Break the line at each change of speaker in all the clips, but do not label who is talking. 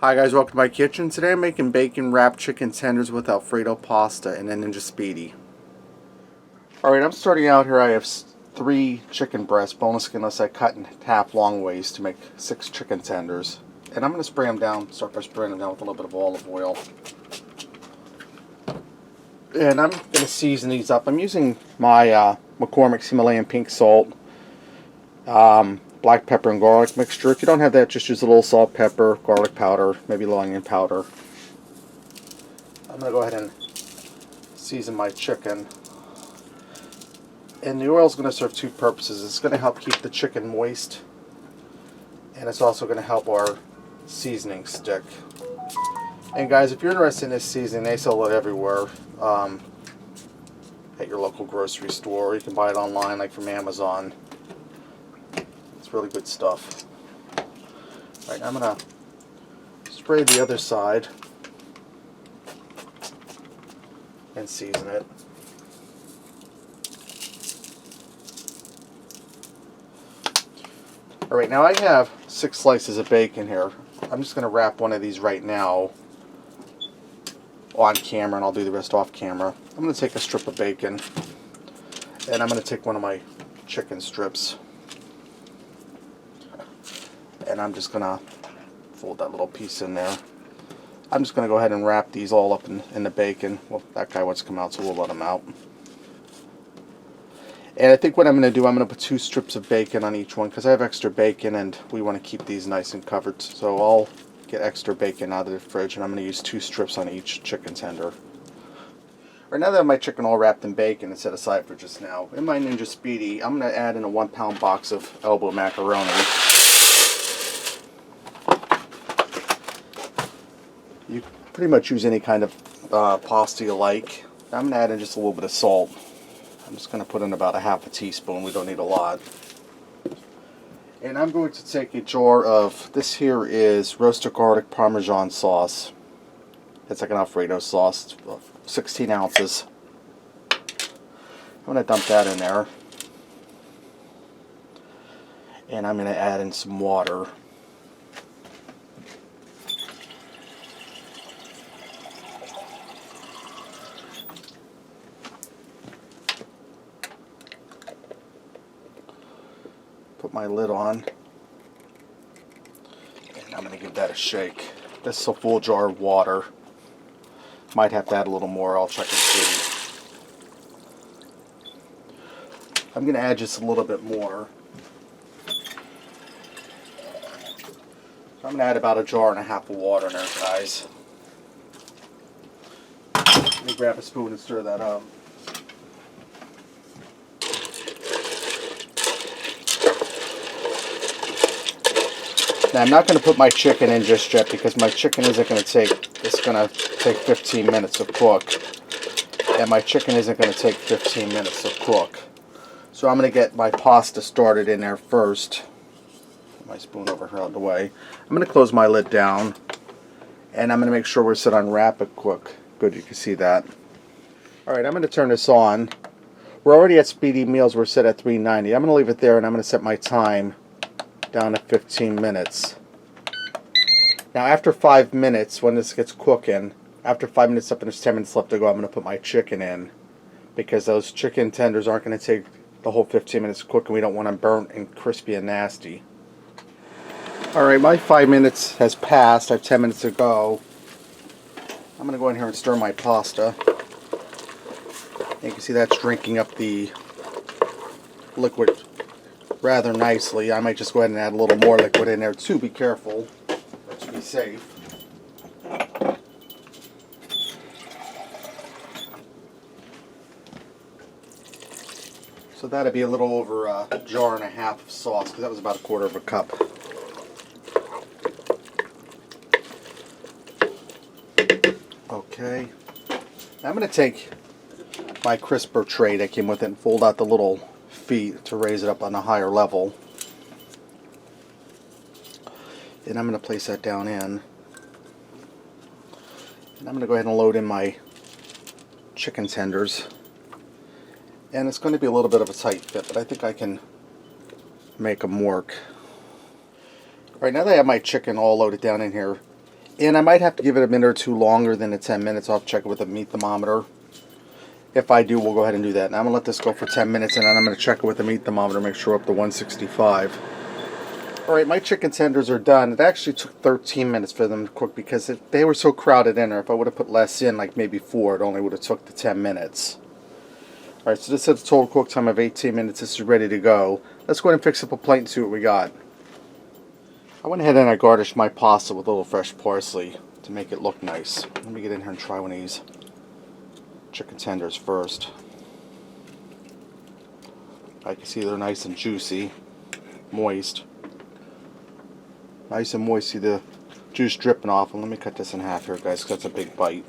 Hi guys, welcome to my kitchen. Today I'm making bacon wrapped chicken tenders with Alfredo pasta and then Ninja Speedi. Alright, I'm starting out here. I have 3 chicken breasts, boneless skinless. I cut in half long ways to make 6 chicken tenders. And I'm going to spray them down, start by spraying them down with a little bit of olive oil. And I'm going to season these up. I'm using my McCormick's Himalayan pink salt, black pepper and garlic mixture. If you don't have that, just use a little salt, pepper, garlic powder, maybe a little onion powder. I'm going to go ahead and season my chicken. And the oil is going to serve 2 purposes. It's going to help keep the chicken moist, and it's also going to help our seasoning stick. And guys, if you're interested in this seasoning, they sell it everywhere at your local grocery store. You can buy it online, like from Amazon. It's really good stuff. Alright, I'm going to spray the other side and season it. Alright, now I have 6 slices of bacon here. I'm just going to wrap one of these right now on camera, and I'll do the rest off camera. I'm going to take a strip of bacon, and I'm going to take one of my chicken strips, and I'm just going to fold that little piece in there. I'm just going to go ahead and wrap these all up in the bacon. Well, that guy wants to come out, so we'll let him out. And I think what I'm going to do, I'm going to put 2 strips of bacon on each one because I have extra bacon and we want to keep these nice and covered. So I'll get extra bacon out of the fridge and I'm going to use 2 strips on each chicken tender. Right, now that I have my chicken all wrapped in bacon and set aside for just now, in my Ninja Speedi, I'm going to add in a 1-pound box of elbow macaroni. You pretty much use any kind of pasta you like. I'm going to add in just a little bit of salt. I'm just going to put in about a half a teaspoon. We don't need a lot. And I'm going to take a jar of, this here is roasted garlic Parmesan sauce. It's like an Alfredo sauce, 16 ounces. I'm going to dump that in there. And I'm going to add in some water. Put my lid on, and I'm going to give that a shake. This is a full jar of water. Might have to add a little more, I'll check and see. I'm going to add just a little bit more. I'm going to add about a jar and a half of water in there, guys. Let me grab a spoon and stir that up. Now, I'm not going to put my chicken in just yet because my chicken isn't going to take, it's going to take 15 minutes to cook. And my chicken isn't going to take 15 minutes to cook. So I'm going to get my pasta started in there first. Put my spoon over here out of the way. I'm going to close my lid down. And I'm going to make sure we're set on rapid cook. Good, you can see that. Alright, I'm going to turn this on. We're already at Speedi Meals. We're set at 390. I'm going to leave it there and I'm going to set my time down to 15 minutes. Now after 5 minutes, when this gets cooking, after 5 minutes up and there's 10 minutes left to go, I'm going to put my chicken in because those chicken tenders aren't going to take the whole 15 minutes to cook and we don't want them burnt and crispy and nasty. Alright, my 5 minutes has passed. I have 10 minutes to go. I'm going to go in here and stir my pasta. And you can see that's drinking up the liquid rather nicely. I might just go ahead and add a little more liquid in there too. Be careful, to be safe. So that'd be a little over a jar and a half of sauce because that was about 1/4 of a cup. Okay. Now I'm going to take my crisper tray that came with it and fold out the little feet to raise it up on a higher level. And I'm going to place that down in. And I'm going to go ahead and load in my chicken tenders. And it's going to be a little bit of a tight fit, but I think I can make them work. Alright, now that I have my chicken all loaded down in here, And I might have to give it a minute or two longer than the 10 minutes. I'll check it with a meat thermometer. If I do, we'll go ahead and do that. Now I'm going to let this go for 10 minutes, and then I'm going to check it with the meat thermometer, make sure we're up to 165. Alright, my chicken tenders are done. It actually took 13 minutes for them to cook because they were so crowded in there. If I would have put less in, like maybe 4, it only would have took the 10 minutes. Alright, so this has a total cook time of 18 minutes. This is ready to go. Let's go ahead and fix up a plate and see what we got. I went ahead and I garnished my pasta with a little fresh parsley to make it look nice. Let me get in here and try one of these chicken tenders first. I can see they're nice and juicy, moist. Nice and moist, see the juice dripping off. And let me cut this in half here, guys, because that's a big bite.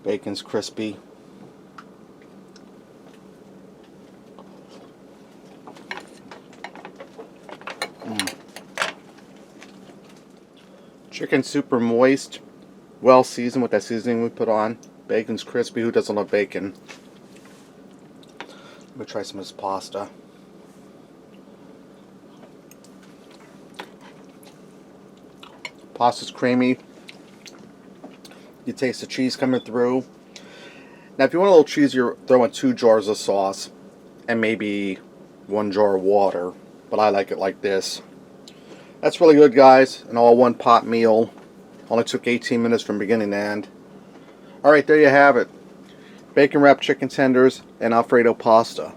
Bacon's crispy. Chicken super moist, well seasoned with that seasoning we put on. Bacon's crispy. Who doesn't love bacon? Let me try some of this pasta. Pasta's creamy. You taste the cheese coming through. Now if you want a little cheese, you're throwing 2 jars of sauce and maybe 1 jar of water, but I like it like this. That's really good, guys. An all one pot meal. Only took 18 minutes from beginning to end. Alright, there you have it. Bacon wrapped chicken tenders and Alfredo pasta.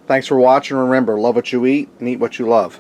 Thanks for watching. Remember, love what you eat and eat what you love.